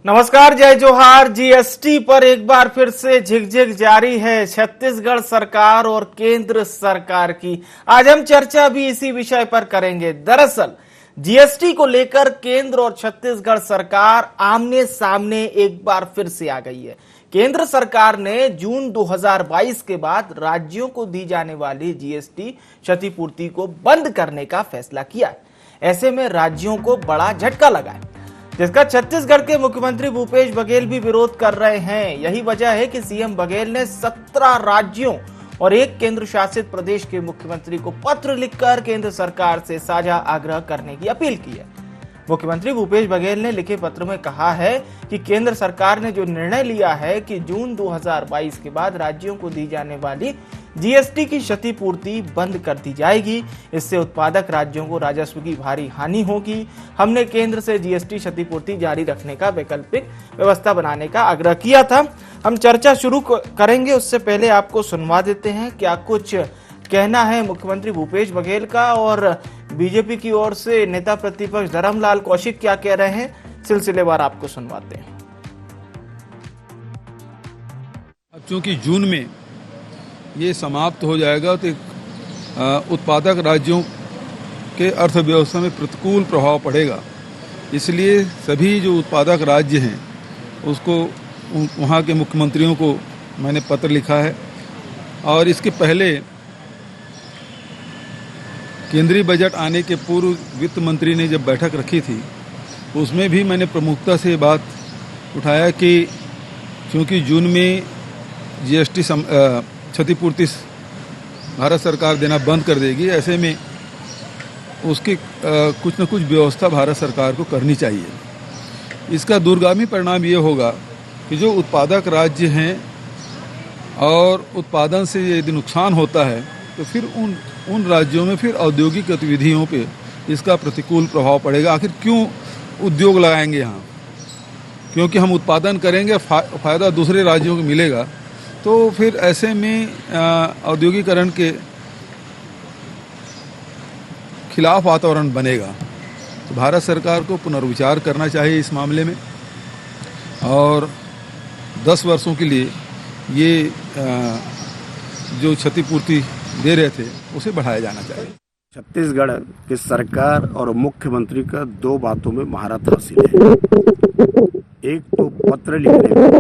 नमस्कार, जय जोहार। जीएसटी पर एक बार फिर से झिकझिक जारी है छत्तीसगढ़ सरकार और केंद्र सरकार की। आज हम चर्चा भी इसी विषय पर करेंगे। दरअसल जीएसटी को लेकर केंद्र और छत्तीसगढ़ सरकार आमने सामने एक बार फिर से आ गई है। केंद्र सरकार ने जून 2022 के बाद राज्यों को दी जाने वाली जीएसटी क्षतिपूर्ति को बंद करने का फैसला किया है। ऐसे में राज्यों को बड़ा झटका लगा है, जिसका छत्तीसगढ़ के मुख्यमंत्री भूपेश बघेल भी विरोध कर रहे हैं। यही वजह है कि सीएम बघेल ने 17 राज्यों और एक केंद्र शासित प्रदेश के मुख्यमंत्री को पत्र लिखकर केंद्र सरकार से साझा आग्रह करने की अपील की है। मुख्यमंत्री भूपेश बघेल ने लिखे पत्र में कहा है कि केंद्र सरकार ने जो निर्णय लिया है कि जून 2022 के बाद राज्यों को दी जाने वाली जीएसटी की क्षतिपूर्ति बंद कर दी जाएगी। इससे उत्पादक राज्यों को राजस्व की भारी हानि होगी। हमने केंद्र से जीएसटी क्षतिपूर्ति जारी रखने का वैकल्पिक व्यवस्था बनाने का आग्रह किया था। हम चर्चा शुरू करेंगे, उससे पहले आपको सुनवा देते हैं क्या कुछ कहना है मुख्यमंत्री भूपेश बघेल का, और बीजेपी की ओर से नेता प्रतिपक्ष धर्मलाल कौशिक क्या कह रहे हैं। सिलसिलेवार आपको सुनवाते हैं। चूंकि जून में ये समाप्त हो जाएगा तो उत्पादक राज्यों के अर्थव्यवस्था में प्रतिकूल प्रभाव पड़ेगा। इसलिए सभी जो उत्पादक राज्य हैं उसको वहाँ के मुख्यमंत्रियों को मैंने पत्र लिखा है। और इसके पहले केंद्रीय बजट आने के पूर्व वित्त मंत्री ने जब बैठक रखी थी उसमें भी मैंने प्रमुखता से बात उठाया कि क्योंकि जून में जीएसटी क्षतिपूर्ति भारत सरकार देना बंद कर देगी, ऐसे में उसकी कुछ न कुछ व्यवस्था भारत सरकार को करनी चाहिए। इसका दूरगामी परिणाम ये होगा कि जो उत्पादक राज्य हैं और उत्पादन से यदि नुकसान होता है तो फिर उन राज्यों में फिर औद्योगिक गतिविधियों पे इसका प्रतिकूल प्रभाव पड़ेगा। आखिर क्यों उद्योग लगाएंगे यहाँ? क्योंकि हम उत्पादन करेंगे, फायदा दूसरे राज्यों को मिलेगा, तो फिर ऐसे में औद्योगिकरण के खिलाफ वातावरण बनेगा। तो भारत सरकार को पुनर्विचार करना चाहिए इस मामले में और 10 वर्षों के लिए ये जो क्षतिपूर्ति दे रहे थे उसे बढ़ाया जाना चाहिए। छत्तीसगढ़ की सरकार और मुख्यमंत्री का 2 बातों में महारत हासिल है। एक तो पत्र लिखने में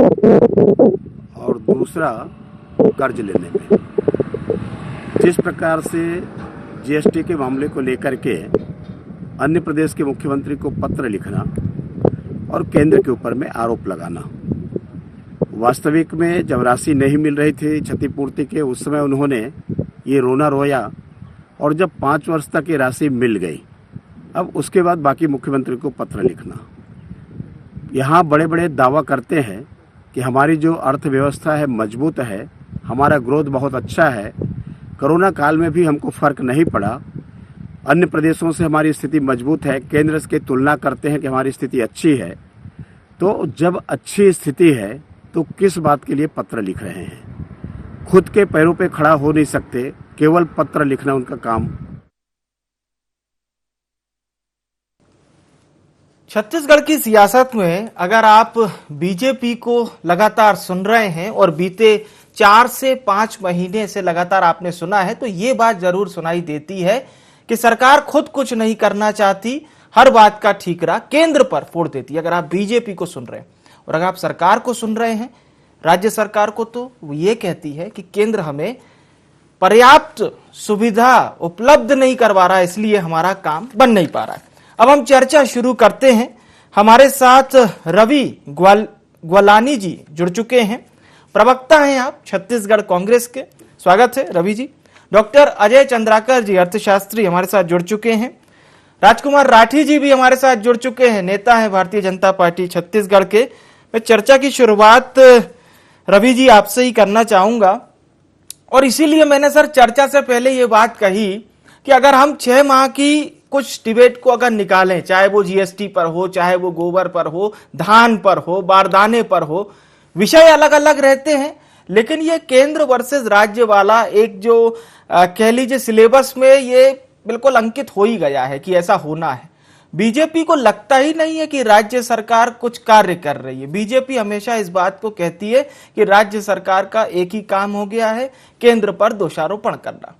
और दूसरा कर्ज लेने में। जिस प्रकार से जीएसटी के मामले को लेकर के अन्य प्रदेश के मुख्यमंत्री को पत्र लिखना और केंद्र के ऊपर में आरोप लगाना, वास्तविक में जब राशि नहीं मिल रही थी क्षतिपूर्ति के, उस समय उन्होंने ये रोना रोया, और जब 5 वर्ष तक ये राशि मिल गई, अब उसके बाद बाकी मुख्यमंत्री को पत्र लिखना। यहाँ बड़े बड़े दावा करते हैं कि हमारी जो अर्थव्यवस्था है मजबूत है, हमारा ग्रोथ बहुत अच्छा है, कोरोना काल में भी हमको फर्क नहीं पड़ा, अन्य प्रदेशों से हमारी स्थिति मजबूत है, केंद्र की तुलना करते हैं कि हमारी स्थिति अच्छी है। तो जब अच्छी स्थिति है तो किस बात के लिए पत्र लिख रहे हैं? खुद के पैरों पे खड़ा हो नहीं सकते, केवल पत्र लिखना उनका काम। छत्तीसगढ़ की सियासत में अगर आप बीजेपी को लगातार सुन रहे हैं और बीते 4 से 5 महीने से लगातार आपने सुना है, तो ये बात जरूर सुनाई देती है कि सरकार खुद कुछ नहीं करना चाहती, हर बात का ठीकरा केंद्र पर फोड़ देती है। अगर आप बीजेपी को सुन रहे हैं और अगर आप सरकार को सुन रहे हैं, राज्य सरकार को, तो वो ये कहती है कि केंद्र हमें पर्याप्त सुविधा उपलब्ध नहीं करवा रहा है, इसलिए हमारा काम बन नहीं पा रहा है। अब हम चर्चा शुरू करते हैं। हमारे साथ रवि ग्वालानी जी जुड़ चुके हैं, प्रवक्ता हैं आप छत्तीसगढ़ कांग्रेस के। स्वागत है रवि जी। डॉक्टर अजय चंद्राकर जी अर्थशास्त्री हमारे साथ जुड़ चुके हैं। राजकुमार राठी जी भी हमारे साथ जुड़ चुके हैं, नेता है भारतीय जनता पार्टी छत्तीसगढ़ के। मैं चर्चा की शुरुआत रवि जी आपसे ही करना चाहूंगा, और इसीलिए मैंने सर चर्चा से पहले ये बात कही कि अगर हम 6 माह की कुछ डिबेट को अगर निकालें, चाहे वो जीएसटी पर हो, चाहे वो गोबर पर हो, धान पर हो, बारदाने पर हो, विषय अलग अलग रहते हैं, लेकिन ये केंद्र वर्सेस राज्य वाला एक जो कह लीजिए सिलेबस में ये बिल्कुल अंकित हो ही गया है कि ऐसा होना है। बीजेपी को लगता ही नहीं है कि राज्य सरकार कुछ कार्य कर रही है। बीजेपी हमेशा इस बात को कहती है कि राज्य सरकार का एक ही काम हो गया है, केंद्र पर दोषारोपण करना।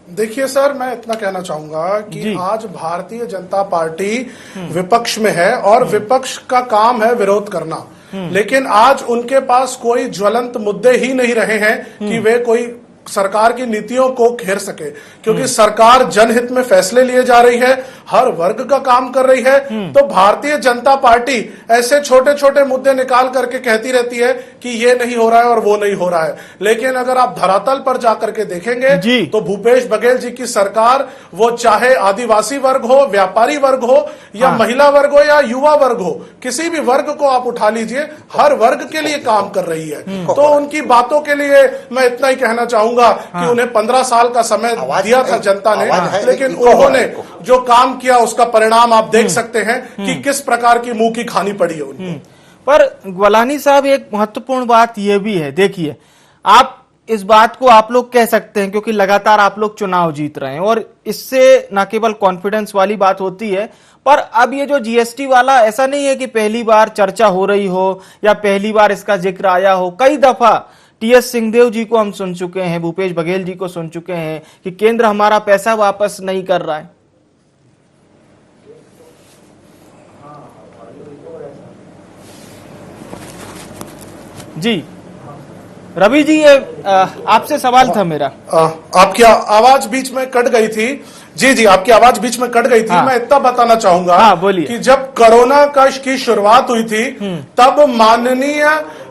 देखिए सर, मैं इतना कहना चाहूंगा कि आज भारतीय जनता पार्टी विपक्ष में है और विपक्ष का काम है विरोध करना, लेकिन आज उनके पास कोई ज्वलंत मुद्दे ही नहीं रहे हैं कि वे कोई सरकार की नीतियों को घेर सके, क्योंकि सरकार जनहित में फैसले लिए जा रही है, हर वर्ग का काम कर रही है। तो भारतीय जनता पार्टी ऐसे छोटे छोटे मुद्दे निकाल करके कहती रहती है कि ये नहीं हो रहा है और वो नहीं हो रहा है, लेकिन अगर आप धरातल पर जाकर के देखेंगे तो भूपेश बघेल जी की सरकार, वो चाहे आदिवासी वर्ग हो, व्यापारी वर्ग हो या महिला वर्ग हो या युवा वर्ग हो, किसी भी वर्ग को आप उठा लीजिए, हर वर्ग के लिए काम कर रही है। तो उनकी बातों के लिए मैं इतना ही कहना चाहूंगा कि उन्हें 15 साल का समय दिया था जनता ने, लेकिन उन्होंने जो काम किया उसका परिणाम आप देख सकते हैं कि किस प्रकार की मुंह की खानी पड़ी है उनको। पर ग्वालानी साहब, एक महत्वपूर्ण बात यह भी है, देखिए आप इस बात को आप लोग कह सकते हैं क्योंकि लगातार आप लोग चुनाव जीत रहे हैं और इससे न केवल कॉन्फिडेंस वाली बात होती है, पर अब ये जो जीएसटी वाला, ऐसा नहीं है कि पहली बार चर्चा हो रही हो या पहली बार इसका जिक्र आया हो। कई दफा टीएस सिंहदेव जी को हम सुन चुके हैं, भूपेश बघेल जी को सुन चुके हैं कि केंद्र हमारा पैसा वापस नहीं कर रहा है। जी रवि जी, ये आपसे सवाल था मेरा। आपकी आवाज बीच में कट गई थी। जी, आपकी आवाज बीच में कट गई थी। मैं इतना बताना चाहूंगा कि जब कोरोना की शुरुआत हुई थी तब माननीय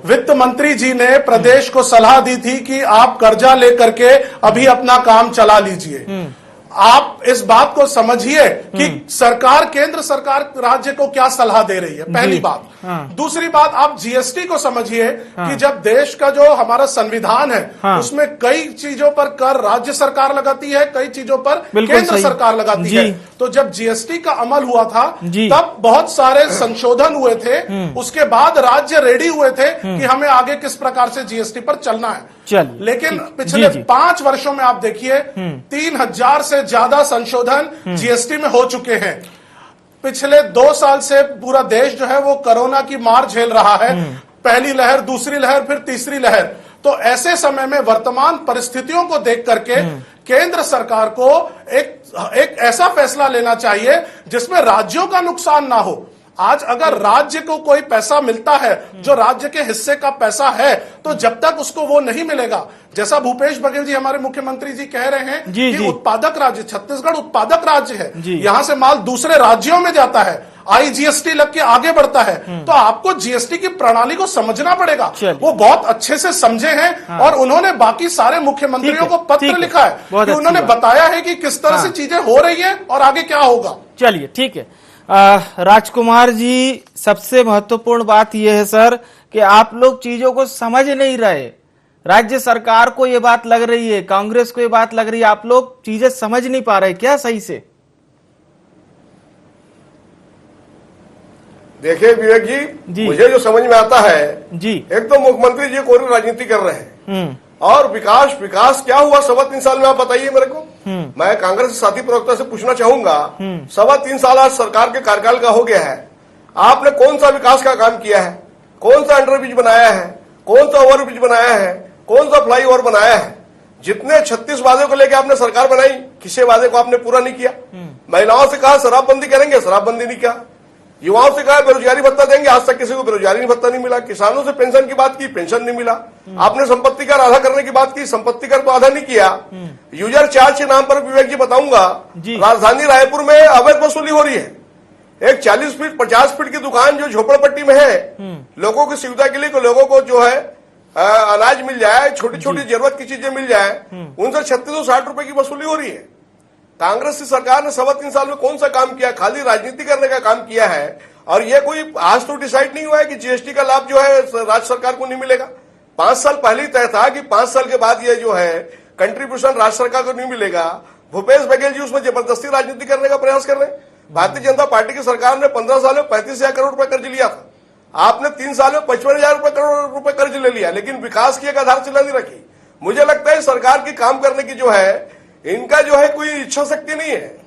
वित्त मंत्री जी ने प्रदेश को सलाह दी थी कि आप कर्जा लेकर के अभी अपना काम चला लीजिए। आप इस बात को समझिए कि सरकार, केंद्र सरकार राज्य को क्या सलाह दे रही है, पहली बात। दूसरी बात, आप जीएसटी को समझिए कि जब देश का जो हमारा संविधान है उसमें कई चीजों पर कर राज्य सरकार लगाती है, कई चीजों पर केंद्र सरकार लगाती है। तो जब जीएसटी का अमल हुआ था तब बहुत सारे संशोधन हुए थे, उसके बाद राज्य रेडी हुए थे कि हमें आगे किस प्रकार से जीएसटी पर चलना है। लेकिन पिछले 5 वर्षों में आप देखिए 3000 से ज्यादा संशोधन जीएसटी में हो चुके हैं। पिछले 2 साल से पूरा देश जो है वो कोरोना की मार झेल रहा है, पहली लहर, दूसरी लहर, फिर तीसरी लहर। तो ऐसे समय में वर्तमान परिस्थितियों को देख करके केंद्र सरकार को एक ऐसा फैसला लेना चाहिए जिसमें राज्यों का नुकसान ना हो। आज अगर राज्य को कोई पैसा मिलता है जो राज्य के हिस्से का पैसा है, तो जब तक उसको वो नहीं मिलेगा, जैसा भूपेश बघेल जी हमारे मुख्यमंत्री जी कह रहे हैं कि उत्पादक राज्य, छत्तीसगढ़ उत्पादक राज्य है, यहां से माल दूसरे राज्यों में जाता है, जीएसटी लग के आगे बढ़ता है, तो आपको जीएसटी की प्रणाली को समझना पड़ेगा। वो बहुत अच्छे से समझे हैं और उन्होंने बाकी सारे मुख्यमंत्रियों को पत्र लिखा है कि उन्होंने बताया है कि किस तरह से चीजें हो रही है और आगे क्या होगा। चलिए ठीक है। राजकुमार जी, सबसे महत्वपूर्ण बात यह है सर कि आप लोग चीजों को समझ नहीं रहे। राज्य सरकार को ये बात लग रही है, कांग्रेस को ये बात लग रही है, आप लोग चीजें समझ नहीं पा रहे क्या सही से? देखिए विवेक जी, मुझे जो समझ में आता है जी, एक तो मुख्यमंत्री जी कोई राजनीति कर रहे हैं और विकास क्या हुआ 3.25 साल में, आप बताइए मेरे को। मैं कांग्रेस साथी प्रवक्ता से पूछना चाहूंगा, 3.25 साल आज सरकार के कार्यकाल का हो गया है, आपने कौन सा विकास का काम किया है? कौन सा अंडरब्रिज बनाया है? कौन सा ओवरब्रिज बनाया है? कौन सा फ्लाईओवर बनाया है? जितने 36 वादे को लेकर आपने सरकार बनाई, किसी वादे को आपने पूरा नहीं किया। महिलाओं से कहा शराबबंदी करेंगे, शराबबंदी नहीं किया। युवाओं से कहा बेरोजगारी भत्ता देंगे, आज तक किसी को बेरोजगारी भत्ता नहीं मिला। किसानों से पेंशन की बात की, पेंशन नहीं मिला। आपने संपत्ति कर आधा करने की बात की, संपत्ति कर तो आधा नहीं किया। यूजर चार्ज के नाम पर विवेक जी बताऊंगा, राजधानी रायपुर में अवैध वसूली हो रही है। एक 40 फीट 50 फीट की दुकान जो झोपड़पट्टी में है, लोगों की सुविधा के लिए, लोगों को जो है अनाज मिल जाए, छोटी छोटी जरूरत की चीजें मिल जाए, उनसे 3660 रुपए की वसूली हो रही है। कांग्रेस की सरकार ने 3.25 साल में कौन सा काम किया? खाली राजनीति करने का काम किया है। और ये कोई आज तो डिसाइड नहीं हुआ है कि जीएसटी का लाभ जो है राज्य सरकार को नहीं मिलेगा। 5 साल पहले ही तय था कि 5 साल के बाद ये जो है कंट्रीब्यूशन राज्य सरकार को नहीं मिलेगा। भूपेश बघेल जी उसमें जबरदस्ती राजनीति करने का प्रयास कर रहे हैं। भारतीय जनता पार्टी की सरकार ने 15 साल में 35,000 करोड़ रुपए कर्ज लिया था। आपने 3 साल में 55,000 करोड़ रुपए कर्ज ले लिया, लेकिन विकास की एक आधारशिला नहीं रखी। मुझे लगता है सरकार की काम करने की जो है इनका जो है कोई इच्छा शक्ति नहीं है।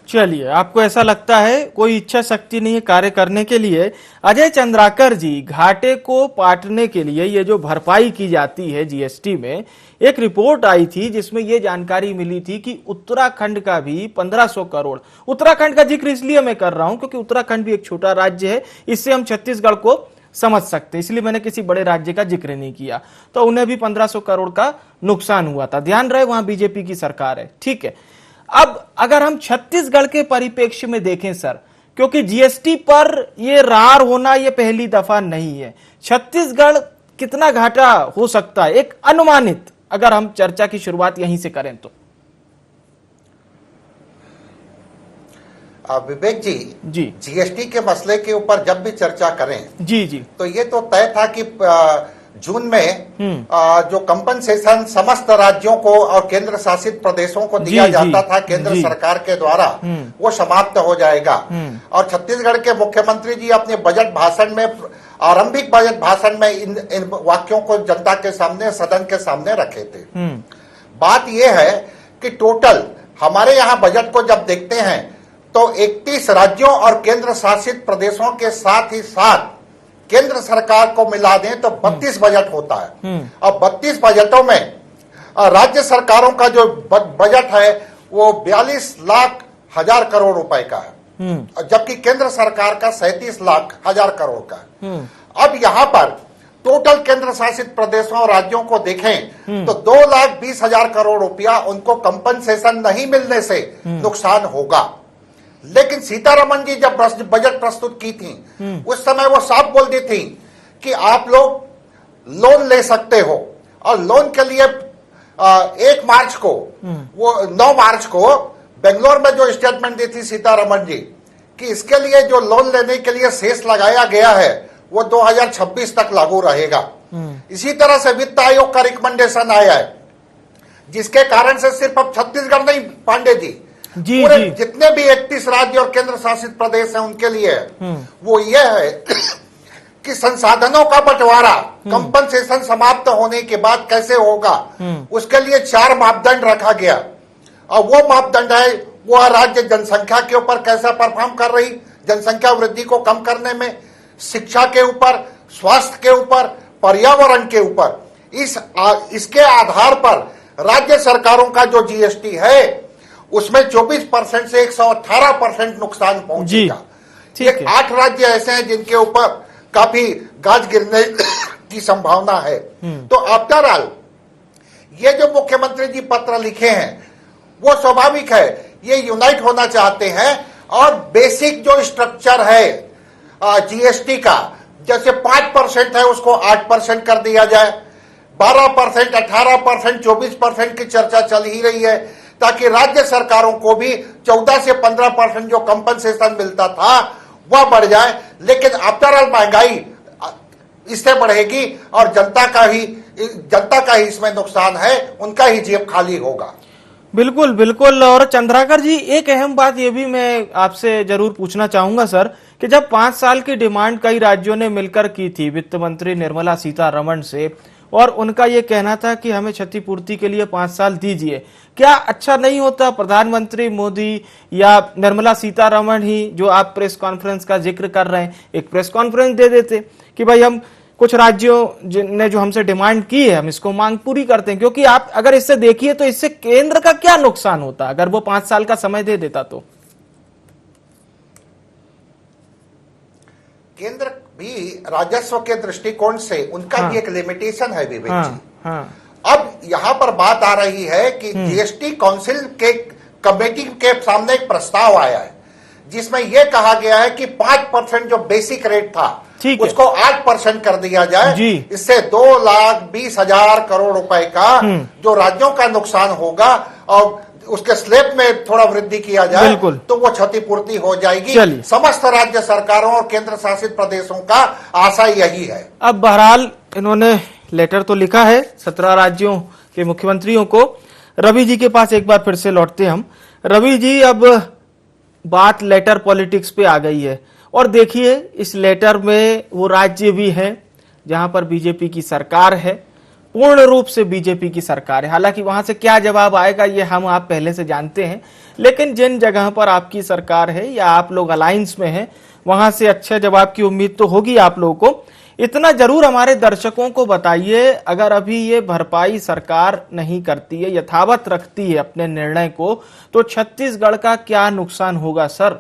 चलिए, आपको ऐसा लगता है कोई इच्छा शक्ति नहीं है कार्य करने के लिए। अजय चंद्राकर जी, घाटे को पाटने के लिए ये जो भरपाई की जाती है जीएसटी में, एक रिपोर्ट आई थी जिसमें ये जानकारी मिली थी कि उत्तराखंड का भी 1500 करोड़, उत्तराखंड का जिक्र इसलिए मैं कर रहा हूं क्योंकि उत्तराखंड भी एक छोटा राज्य है, इससे हम छत्तीसगढ़ को समझ सकते हैं, इसलिए मैंने किसी बड़े राज्य का जिक्र नहीं किया। तो उन्हें भी 1500 करोड़ का नुकसान हुआ था। ध्यान रहे वहां बीजेपी की सरकार है, ठीक है। अब अगर हम छत्तीसगढ़ के परिप्रेक्ष्य में देखें सर, क्योंकि जीएसटी पर ये रार होना ये पहली दफा नहीं है, छत्तीसगढ़ कितना घाटा हो सकता है एक अनुमानित, अगर हम चर्चा की शुरुआत यहीं से करें तो। विवेक जी, जीएसटी के मसले के ऊपर जब भी चर्चा करें जी तो ये तो तय था कि जून में जो कंपनसेशन समस्त राज्यों को और केंद्र शासित प्रदेशों को दिया जाता था केंद्र सरकार के द्वारा, वो समाप्त हो जाएगा। और छत्तीसगढ़ के मुख्यमंत्री जी अपने बजट भाषण में, आरंभिक बजट भाषण में इन वाक्यों को जनता के सामने, सदन के सामने रखे थे। बात यह है कि टोटल हमारे यहाँ बजट को जब देखते हैं तो 31 राज्यों और केंद्र शासित प्रदेशों के साथ ही साथ केंद्र सरकार को मिला दें तो 32 बजट होता है। और 32 बजटों में राज्य सरकारों का जो बजट है वो 42 लाख हजार करोड़ रुपए का है, जबकि केंद्र सरकार का 37 लाख हजार करोड़ का है। अब यहाँ पर टोटल केंद्र शासित प्रदेशों और राज्यों को देखें तो 2,20,000 करोड़ रुपया उनको कंपनसेशन नहीं मिलने से नुकसान होगा। लेकिन सीतारमण जी जब बजट प्रस्तुत की थी उस समय वो साफ बोल दी थी कि आप लोग लोन ले सकते हो, और लोन के लिए 1 मार्च को, वो 9 मार्च को बेंगलोर में जो स्टेटमेंट दी थी सीतारमण जी कि इसके लिए जो लोन लेने के लिए शेष लगाया गया है वो 2026 तक लागू रहेगा। इसी तरह से वित्त आयोग का रिकमेंडेशन आया है, जिसके कारण से सिर्फ अब छत्तीसगढ़ नहीं, पांडे जी, पूरे जितने भी 31 राज्य और केंद्र शासित प्रदेश हैं उनके लिए वो ये है कि संसाधनों का बंटवारा कंपनसेशन समाप्त होने के बाद कैसे होगा, उसके लिए 4 मापदंड रखा गया। और वो मापदंड है, वो राज्य जनसंख्या के ऊपर कैसा परफॉर्म कर रही, जनसंख्या वृद्धि को कम करने में, शिक्षा के ऊपर, स्वास्थ्य के ऊपर, पर्यावरण के ऊपर। इसके आधार पर राज्य सरकारों का जो जीएसटी है उसमें 24% से 118% नुकसान पहुंचेगा। 8 राज्य ऐसे हैं जिनके ऊपर काफी गाज गिरने की संभावना है। तो आफ्टर ऑल ये जो मुख्यमंत्री जी पत्र लिखे हैं वो स्वाभाविक है, ये यूनाइट होना चाहते हैं और बेसिक जो स्ट्रक्चर है जीएसटी का, जैसे 5% है उसको 8% कर दिया जाए, 12%, 18%, 24% की चर्चा चल ही रही है, ताकि राज्य सरकारों को भी 14 से 15% जो कंपनसेशन मिलता था वह बढ़ जाए। लेकिन आफ्टर ऑल महंगाई इससे बढ़ेगी और जनता का ही इसमें नुकसान है, उनका ही जेब खाली होगा। बिल्कुल बिल्कुल। और चंद्राकर जी, एक अहम बात ये भी मैं आपसे जरूर पूछना चाहूंगा सर, कि जब 5 साल की डिमांड कई राज्यों ने मिलकर की थी वित्त मंत्री निर्मला सीतारमण से, और उनका ये कहना था कि हमें क्षतिपूर्ति के लिए 5 साल दीजिए, क्या अच्छा नहीं होता प्रधानमंत्री मोदी या निर्मला सीतारमण ही, जो आप प्रेस कॉन्फ्रेंस का जिक्र कर रहे हैं, एक प्रेस कॉन्फ्रेंस दे देते कि भाई हम कुछ राज्यों ने जो हमसे डिमांड की है हम इसको मांग पूरी करते हैं। क्योंकि आप अगर इससे देखिए तो इससे केंद्र का क्या नुकसान होता अगर वो 5 साल का समय दे देता तो। केंद्र भी राजस्व के दृष्टिकोण से उनका भी एक लिमिटेशन है विवेक जी। अब यहाँ पर बात आ रही है कि जीएसटी काउंसिल के कमेटी के सामने एक प्रस्ताव आया है जिसमें यह कहा गया है कि 5% जो बेसिक रेट था उसको 8% कर दिया जाए। इससे 2,20,000 करोड़ रुपए का जो राज्यों का नुकसान होगा और उसके स्लैब में थोड़ा वृद्धि किया जाए तो वो क्षतिपूर्ति हो जाएगी। समस्त राज्य सरकारों और केंद्र शासित प्रदेशों का आशा यही है। अब बहरहाल इन्होंने लेटर तो लिखा है 17 राज्यों के मुख्यमंत्रियों को। रवि जी के पास एक बार फिर से लौटते हम। रवि जी, अब बात लेटर पॉलिटिक्स पे आ गई है और देखिए इस लेटर में वो राज्य भी हैं जहां पर बीजेपी की सरकार है, पूर्ण रूप से बीजेपी की सरकार है। हालांकि वहां से क्या जवाब आएगा ये हम आप पहले से जानते हैं, लेकिन जिन जगह पर आपकी सरकार है या आप लोग अलायंस में हैं, वहां से अच्छे जवाब की उम्मीद तो होगी आप लोगों को। इतना जरूर हमारे दर्शकों को बताइए, अगर अभी ये भरपाई सरकार नहीं करती है, यथावत रखती है अपने निर्णय को, तो छत्तीसगढ़ का क्या नुकसान होगा सर?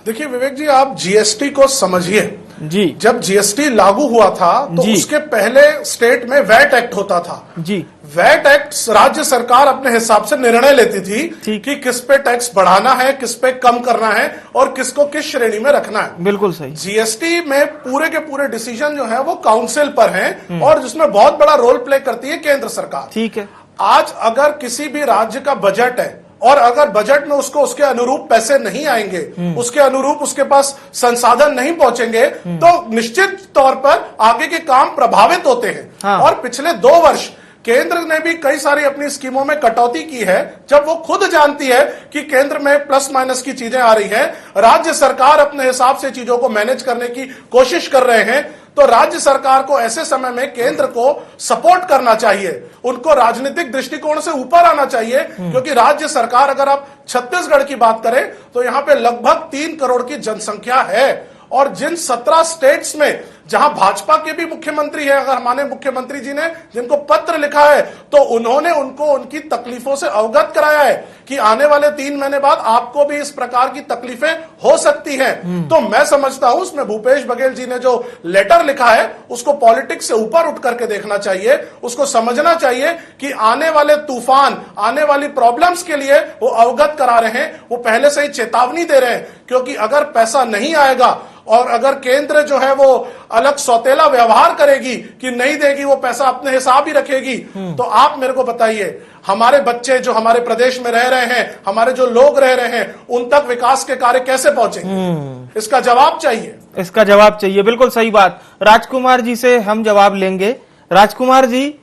देखिए विवेक जी, आप जीएसटी को समझिए जी। जब जीएसटी लागू हुआ था तो उसके पहले स्टेट में वैट एक्ट होता था जी। वैट एक्ट राज्य सरकार अपने हिसाब से निर्णय लेती थी कि किस पे टैक्स बढ़ाना है, किस पे कम करना है और किसको किस श्रेणी में रखना है। बिल्कुल सही। जीएसटी में पूरे के पूरे डिसीजन जो है वो काउंसिल पर हैं और जिसमें बहुत बड़ा रोल प्ले करती है केंद्र सरकार। ठीक है। आज अगर किसी भी राज्य का बजट है और अगर बजट में उसको उसके अनुरूप पैसे नहीं आएंगे, उसके अनुरूप उसके पास संसाधन नहीं पहुंचेंगे, तो निश्चित तौर पर आगे के काम प्रभावित होते हैं। हाँ। और पिछले 2 वर्ष केंद्र ने भी कई सारी अपनी स्कीमों में कटौती की है, जब वो खुद जानती है कि केंद्र में प्लस माइनस की चीजें आ रही हैं, राज्य सरकार अपने हिसाब से चीजों को मैनेज करने की कोशिश कर रहे हैं, तो राज्य सरकार को ऐसे समय में केंद्र को सपोर्ट करना चाहिए, उनको राजनीतिक दृष्टिकोण से ऊपर आना चाहिए, क्योंकि राज्य सरकार, अगर आप छत्तीसगढ़ की बात करें तो यहां पे लगभग 3 करोड़ की जनसंख्या है और जिन 17 स्टेट्स में जहां भाजपा के भी मुख्यमंत्री है, अगर हमारे मुख्यमंत्री जी ने जिनको पत्र लिखा है तो उन्होंने उनको उनकी तकलीफों से अवगत कराया है कि आने वाले 3 महीने बाद आपको भी इस प्रकार की तकलीफें हो सकती हैं। तो मैं समझता हूं उसमें भूपेश बघेल जी ने जो लेटर लिखा है उसको पॉलिटिक्स से ऊपर उठ करके देखना चाहिए, उसको समझना चाहिए कि आने वाले तूफान, आने वाली प्रॉब्लम्स के लिए वो अवगत करा रहे हैं, वो पहले से ही चेतावनी दे रहे हैं, क्योंकि अगर पैसा नहीं आएगा और अगर केंद्र जो है वो अलग सौतेला व्यवहार करेगी कि नहीं देगी, वो पैसा अपने हिसाब ही रखेगी, तो आप मेरे को बताइए हमारे बच्चे जो हमारे प्रदेश में रह रहे हैं, हमारे जो लोग रह रहे हैं, उन तक विकास के कार्य कैसे पहुंचेंगे? इसका जवाब चाहिए। इसका जवाब चाहिए, बिल्कुल सही बात। राजकुमार जी से हम जवाब लेंगे। राजकुमार जी,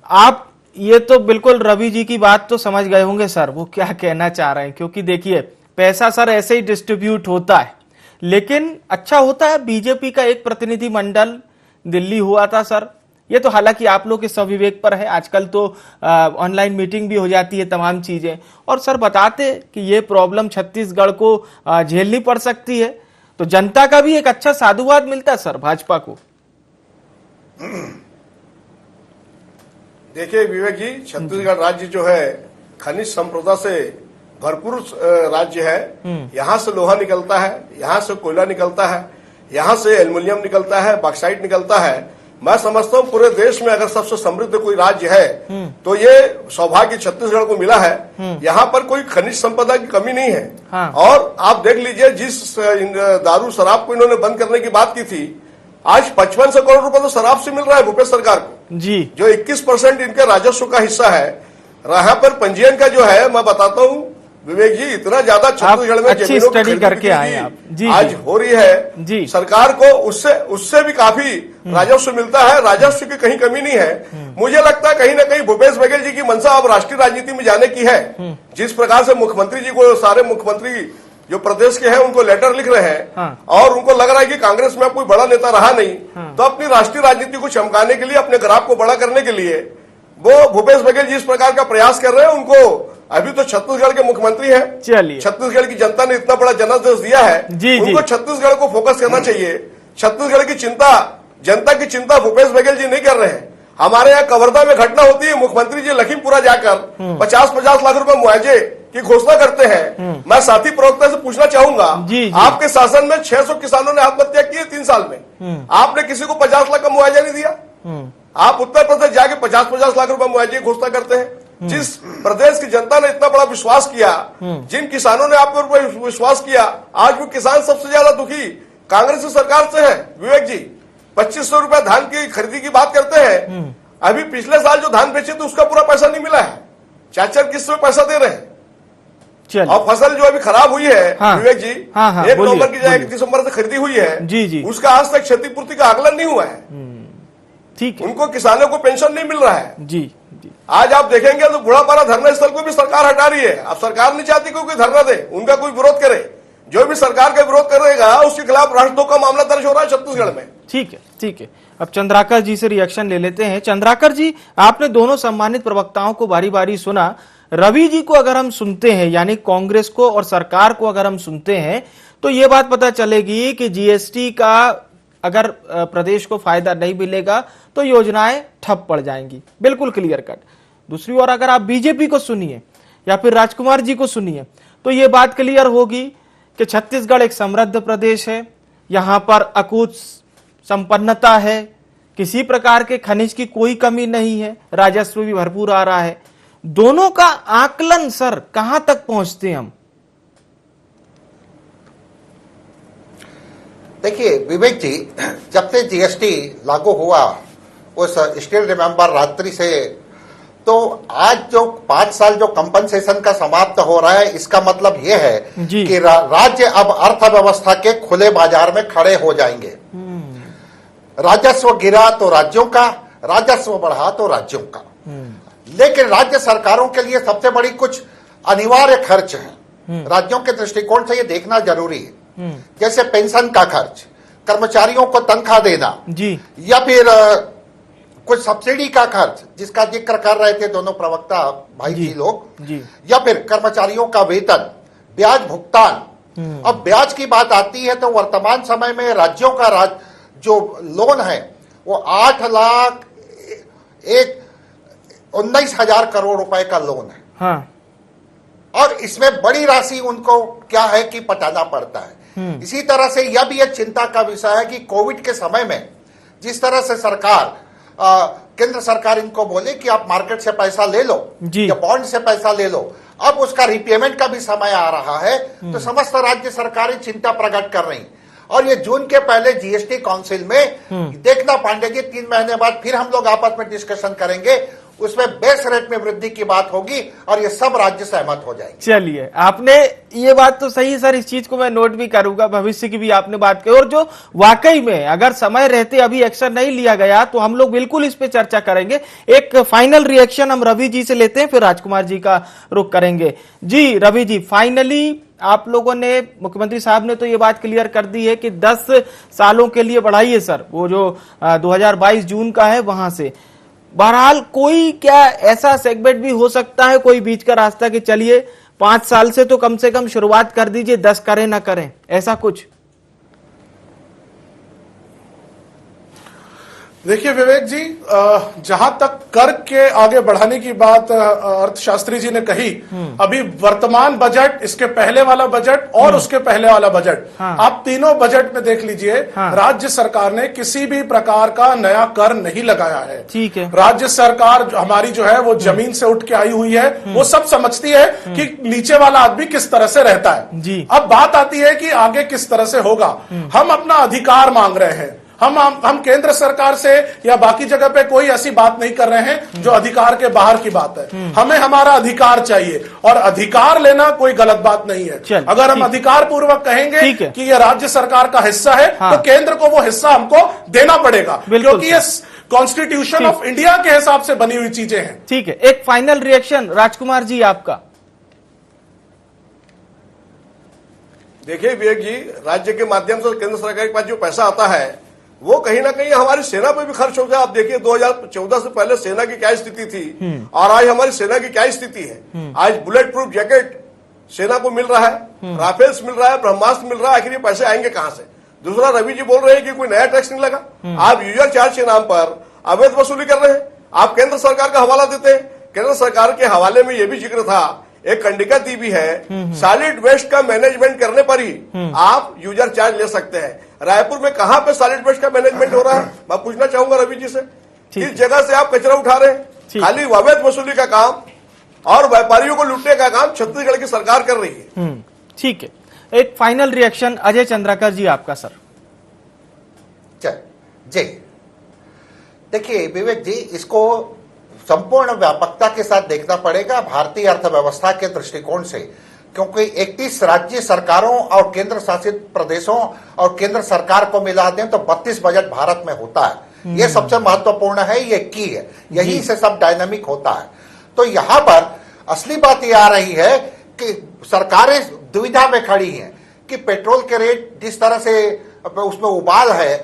आप ये तो बिल्कुल रवि जी की बात तो समझ गए होंगे सर, वो क्या कहना चाह रहे हैं, क्योंकि देखिए पैसा सर ऐसे ही डिस्ट्रीब्यूट होता है, लेकिन अच्छा होता है। बीजेपी का एक प्रतिनिधि मंडल दिल्ली हुआ था सर, ये तो हालांकि आप लोग के स्वविवेक पर है, आजकल तो ऑनलाइन मीटिंग भी हो जाती है, तमाम चीजें, और सर बताते कि ये प्रॉब्लम छत्तीसगढ़ को झेलनी पड़ सकती है, तो जनता का भी एक अच्छा साधुवाद मिलता है सर भाजपा को। देखिए विवेक जी, छत्तीसगढ़ राज्य जो है खनिज संपदा से भरपूर राज्य है। यहाँ से लोहा निकलता है, यहाँ से कोयला निकलता है, यहाँ से एल्युमिनियम निकलता है, बॉक्साइट निकलता है। मैं समझता हूँ पूरे देश में अगर सबसे समृद्ध कोई राज्य है तो ये सौभाग्य छत्तीसगढ़ को मिला है। यहाँ पर कोई खनिज संपदा की कमी नहीं है। हाँ। और आप देख लीजिए, जिस दारू शराब को इन्होंने बंद करने की बात की थी, आज 5500 करोड़ रुपए तो शराब से मिल रहा है भूपेश सरकार को जी, जो 21% इनके राजस्व का हिस्सा है। यहाँ पर पंजीयन का जो है, मैं बताता हूँ विवेक जी, इतना ज्यादा छत्तीसगढ़ में अच्छी स्टडी करके आए आप जी, आज हो रही है जी। सरकार को उससे भी काफी राजस्व मिलता है, राजस्व की कहीं कमी नहीं है। मुझे लगता है कहीं ना कहीं भूपेश बघेल जी की मंशा अब राष्ट्रीय राजनीति में जाने की है। जिस प्रकार से मुख्यमंत्री जी को सारे मुख्यमंत्री जो प्रदेश के हैं उनको लेटर लिख रहे हैं। हाँ। और उनको लग रहा है कि कांग्रेस में कोई बड़ा नेता रहा नहीं। हाँ। तो अपनी राष्ट्रीय राजनीति को चमकाने के लिए, अपने ग्राफ को बड़ा करने के लिए वो भूपेश बघेल जी इस प्रकार का प्रयास कर रहे हैं। उनको अभी तो छत्तीसगढ़ के मुख्यमंत्री है, चलिए छत्तीसगढ़ की जनता ने इतना बड़ा जनादेश दिया है, उनको छत्तीसगढ़ को फोकस करना चाहिए। छत्तीसगढ़ की चिंता, जनता की चिंता भूपेश बघेल जी नहीं कर रहे हैं। हमारे यहाँ कवर्धा में घटना होती है, मुख्यमंत्री जी लखीमपुरा जाकर 50-50 लाख रुपए मुआवजे की घोषणा करते हैं। मैं साथी प्रवक्ता से पूछना चाहूंगा, आपके शासन में 600 किसानों ने आत्महत्या की है 3 साल में, आपने किसी को 50 लाख का मुआवजा नहीं दिया। आप उत्तर प्रदेश जाके 50-50 लाख रुपए मुआवजे की घोषणा करते हैं। जिस प्रदेश की जनता ने इतना बड़ा विश्वास किया, जिन किसानों ने आपके ऊपर विश्वास किया, आज वो किसान सबसे ज्यादा दुखी कांग्रेस की सरकार से है। विवेक जी 2500 रुपए धान की खरीदी की बात करते हैं, अभी पिछले साल जो धान बेचे थे उसका पूरा पैसा नहीं मिला है। 4-4 किस्त में पैसा दे रहे हैं। और फसल जो अभी खराब हुई है विवेक जी, 1 नवंबर की 1 दिसंबर से खरीदी हुई है जी, उसका आज तक क्षतिपूर्ति का आकलन नहीं हुआ है। ठीक है, उनको किसानों को पेंशन नहीं मिल रहा है जी। आज आप देखेंगे तो बुढ़ापारा धरना स्थल को भी सरकार हटा रही है। अब सरकार नहीं चाहती कोई धरना दे, उनका कोई विरोध करे। जो भी सरकार का विरोध करेगा उसके खिलाफ राष्ट्रद्रोह का मामला दर्ज हो रहा है छत्तीसगढ़ में। ठीक है, ठीक है। अब चंद्राकर जी से रिएक्शन ले लेते हैं। चंद्राकर जी, आपने दोनों सम्मानित प्रवक्ताओं को बारी बारी सुना। रवि जी को अगर हम सुनते हैं, यानी कांग्रेस को और सरकार को अगर हम सुनते हैं, तो ये बात पता चलेगी कि जीएसटी का अगर प्रदेश को फायदा नहीं मिलेगा तो योजनाएं ठप पड़ जाएंगी, बिल्कुल क्लियर कट। दूसरी ओर अगर आप बीजेपी को सुनिए या फिर राजकुमार जी को सुनिए तो ये बात क्लियर होगी कि छत्तीसगढ़ एक समृद्ध प्रदेश है, यहां पर अकूत संपन्नता है, किसी प्रकार के खनिज की कोई कमी नहीं है, राजस्व भी भरपूर आ रहा है। दोनों का आकलन सर कहां तक पहुंचते हम? देखिए विवेक जी, जब से जीएसटी लागू हुआ उस स्टिल रिमेंबर रात्रि से, तो आज जो 5 साल जो कंपनसेशन का समाप्त हो रहा है, इसका मतलब यह है कि राज्य अब अर्थव्यवस्था के खुले बाजार में खड़े हो जाएंगे। राजस्व गिरा तो राज्यों का, राजस्व बढ़ा तो राज्यों का। लेकिन राज्य सरकारों के लिए सबसे बड़ी कुछ अनिवार्य खर्च हैं। राज्यों के दृष्टिकोण से ये देखना जरूरी है, जैसे पेंशन का खर्च, कर्मचारियों को तनख्वाह देना जी, या फिर कुछ सब्सिडी का खर्च जिसका जिक्र कर रहे थे दोनों प्रवक्ता भाई जी लोग जी, या फिर कर्मचारियों का वेतन, ब्याज भुगतान। अब ब्याज की बात आती है तो वर्तमान समय में राज्यों का जो लोन है वो 8,19,000 करोड़ रुपए का लोन है। हाँ। और इसमें बड़ी राशि उनको क्या है कि पटाना पड़ता है। इसी तरह से यह भी एक चिंता का विषय है कि कोविड के समय में जिस तरह से सरकार केंद्र सरकार इनको बोले कि आप मार्केट से पैसा ले लो या बॉन्ड से पैसा ले लो, अब उसका रिपेमेंट का भी समय आ रहा है, तो समस्त राज्य सरकारें चिंता प्रकट कर रही। और ये जून के पहले जीएसटी काउंसिल में देखना पांडे जी, 3 महीने बाद फिर हम लोग आपस में डिस्कशन करेंगे, उसमें बेस रेट में वृद्धि की बात होगी और ये सब राज्य सहमत हो जाएंगे। चलिए, आपने ये बात तो सही सर, इस चीज को मैं नोट भी करूंगा, भविष्य की भी आपने बात की। और जो वाकई में अगर समय रहते अभी एक्शन नहीं लिया गया तो हम लोग बिल्कुल इस पे चर्चा करेंगे। एक फाइनल रिएक्शन हम रवि जी से लेते हैं, फिर राजकुमार जी का रुख करेंगे। जी रवि जी, फाइनली आप लोगों ने, मुख्यमंत्री साहब ने तो ये बात क्लियर कर दी है कि 10 सालों के लिए बढ़ाइए सर, वो जो 2022 जून का है वहां से। बहरहाल कोई क्या ऐसा सेगमेंट भी हो सकता है, कोई बीच का रास्ता कि चलिए 5 साल से तो कम से कम शुरुआत कर दीजिए, 10 करें ना करें, ऐसा कुछ? देखिए विवेक जी, जहां तक कर के आगे बढ़ाने की बात अर्थशास्त्री जी ने कही, अभी वर्तमान बजट, इसके पहले वाला बजट और उसके पहले वाला बजट, आप तीनों बजट में देख लीजिए, राज्य सरकार ने किसी भी प्रकार का नया कर नहीं लगाया है। ठीक है। राज्य सरकार हमारी जो है वो जमीन से उठ के आई हुई है, वो सब समझती है कि नीचे वाला आदमी किस तरह से रहता है जी। अब बात आती है कि आगे किस तरह से होगा। हम अपना अधिकार मांग रहे हैं, हम केंद्र सरकार से या बाकी जगह पे कोई ऐसी बात नहीं कर रहे हैं जो अधिकार के बाहर की बात है। हमें हमारा अधिकार चाहिए और अधिकार लेना कोई गलत बात नहीं है। अगर हम अधिकार पूर्वक कहेंगे कि ये राज्य सरकार का हिस्सा है, तो केंद्र को वो हिस्सा हमको देना पड़ेगा, क्योंकि ये कॉन्स्टिट्यूशन ऑफ इंडिया के हिसाब से बनी हुई चीजें हैं। ठीक है, एक फाइनल रिएक्शन राजकुमार जी आपका। देखिए विवेक जी, राज्य के माध्यम से केंद्र सरकार के पास जो पैसा आता है वो कहीं ना कहीं हमारी सेना पे भी खर्च हो गया। आप देखिए 2014 से पहले सेना की क्या स्थिति थी और आज हमारी सेना की क्या स्थिति है। आज बुलेट प्रूफ जैकेट सेना को मिल रहा है, राफेल्स मिल रहा है, ब्रह्मास्त्र मिल रहा है, आखिर ये पैसे आएंगे कहां से? दूसरा, रवि जी बोल रहे हैं कि कोई नया टैक्स नहीं लगा। आप यूजर चार्ज के नाम पर अवैध वसूली कर रहे हैं, आप केंद्र सरकार का हवाला देते हैं। केंद्र सरकार के हवाले में यह भी जिक्र था, एक कंडिका दी भी है, सॉलिड वेस्ट का मैनेजमेंट करने पर ही आप यूजर चार्ज ले सकते हैं। रायपुर में कहां पे सॉलिड वेस्ट का मैनेजमेंट हो रहा है? मैं पूछना चाहूंगा रवि जी से, किस जगह से आप कचरा उठा रहे हैं? खाली अवैध वसूली का काम और व्यापारियों को लूटने का काम छत्तीसगढ़ की सरकार कर रही है। ठीक है, एक फाइनल रिएक्शन अजय चंद्राकर जी आपका सर। जी देखिए विवेक जी, इसको संपूर्ण व्यापकता के साथ देखना पड़ेगा भारतीय अर्थव्यवस्था के दृष्टिकोण से, क्योंकि 31 राज्य सरकारों और केंद्र शासित प्रदेशों और केंद्र सरकार को मिला दें तो 32 बजट भारत में होता है। ये सबसे महत्वपूर्ण है, ये की है, यही से सब डायनामिक होता है। तो यहाँ पर असली बात ये आ रही है कि सरकारें दुविधा में खड़ी हैं कि पेट्रोल के रेट जिस तरह से उसमें उबाल है,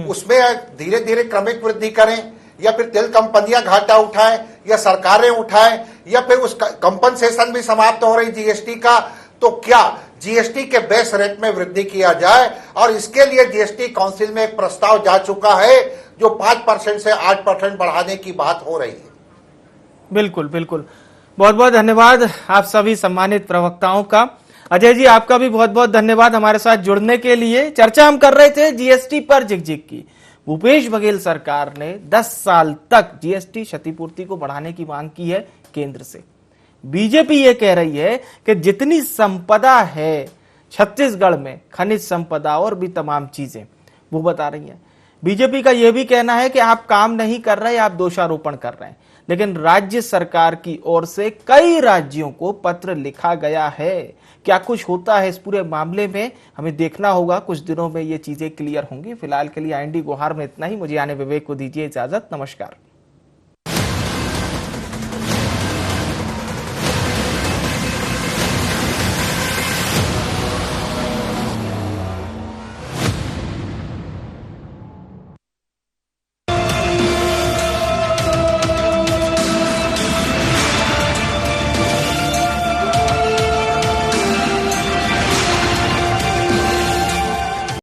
उसमें धीरे धीरे क्रमिक वृद्धि करें, या फिर तेल कंपनियां घाटा उठाएं, या सरकारें उठाएं, या फिर उस कंपनसेशन भी समाप्त हो रही जीएसटी का, तो क्या जीएसटी के बेस रेट में वृद्धि किया जाए। और इसके लिए जीएसटी काउंसिल में एक प्रस्ताव जा चुका है जो 5% से 8% बढ़ाने की बात हो रही है। बिल्कुल बिल्कुल, बहुत बहुत धन्यवाद आप सभी सम्मानित प्रवक्ताओं का। अजय जी, आपका भी बहुत बहुत धन्यवाद हमारे साथ जुड़ने के लिए। चर्चा हम कर रहे थे जीएसटी पर झिकझिक की। भूपेश बघेल सरकार ने 10 साल तक जीएसटी क्षतिपूर्ति को बढ़ाने की मांग की है केंद्र से। बीजेपी ये कह रही है कि जितनी संपदा है छत्तीसगढ़ में, खनिज संपदा और भी तमाम चीजें, वो बता रही है। बीजेपी का यह भी कहना है कि आप काम नहीं कर रहे, आप दोषारोपण कर रहे हैं। लेकिन राज्य सरकार की ओर से कई राज्यों को पत्र लिखा गया है। क्या कुछ होता है इस पूरे मामले में, हमें देखना होगा। कुछ दिनों में ये चीजें क्लियर होंगी। फिलहाल के लिए IND गुहार में इतना ही। मुझे आने विवेक को दीजिए इजाजत। नमस्कार।